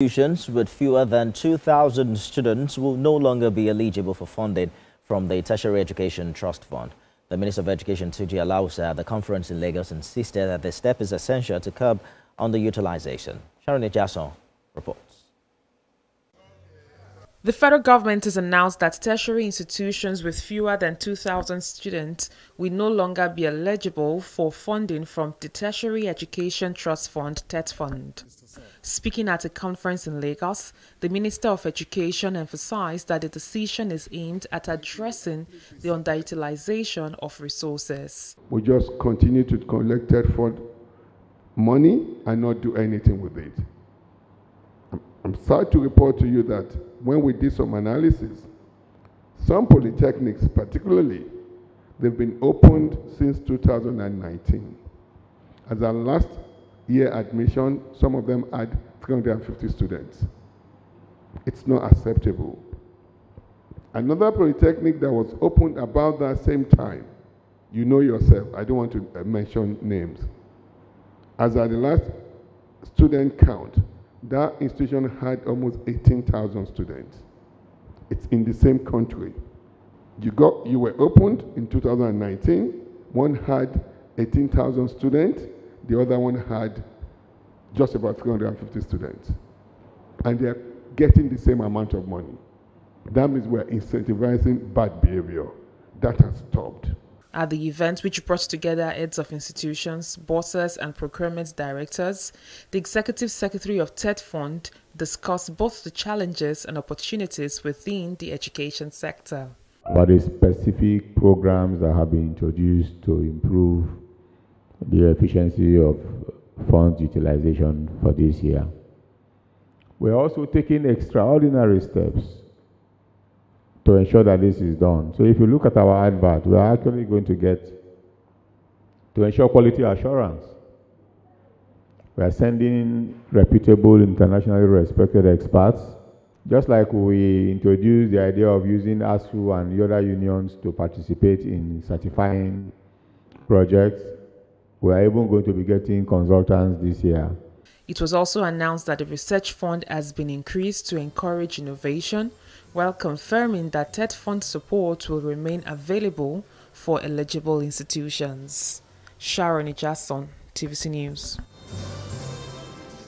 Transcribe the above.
Institutions with fewer than 2,000 students will no longer be eligible for funding from the Tertiary Education Trust Fund. The Minister of Education, Tuji Alausa, at the conference in Lagos insisted that the step is essential to curb underutilization. Sharon Jason reports. The federal government has announced that tertiary institutions with fewer than 2,000 students will no longer be eligible for funding from the Tertiary Education Trust Fund (TETFUND). Speaking at a conference in Lagos, the Minister of Education emphasized that the decision is aimed at addressing the underutilization of resources. We just continue to collect TETFUND money and not do anything with it. I'm sad to report to you that when we did some analysis, some polytechnics particularly, they've been opened since 2019. As our last year admission, some of them had 350 students. It's not acceptable. Another polytechnic that was opened about that same time, you know yourself, I don't want to mention names. As at the last student count, that institution had almost 18,000 students. It's in the same country. You were opened in 2019. One had 18,000 students. The other one had just about 350 students. And they're getting the same amount of money. That means we're incentivizing bad behavior. That has stopped. At the event, which brought together heads of institutions, bosses and procurement directors, the Executive Secretary of TETFUND discussed both the challenges and opportunities within the education sector. What are specific programs that have been introduced to improve the efficiency of funds utilization for this year? We're also taking extraordinary steps to ensure that this is done. So if you look at our advert, we are actually going to ensure quality assurance. We are sending reputable, internationally respected experts, just like we introduced the idea of using ASU and the other unions to participate in certifying projects. We are even going to be getting consultants this year. It was also announced that the research fund has been increased to encourage innovation, while confirming that TETFUND support will remain available for eligible institutions. Sharon Jason, TVC News.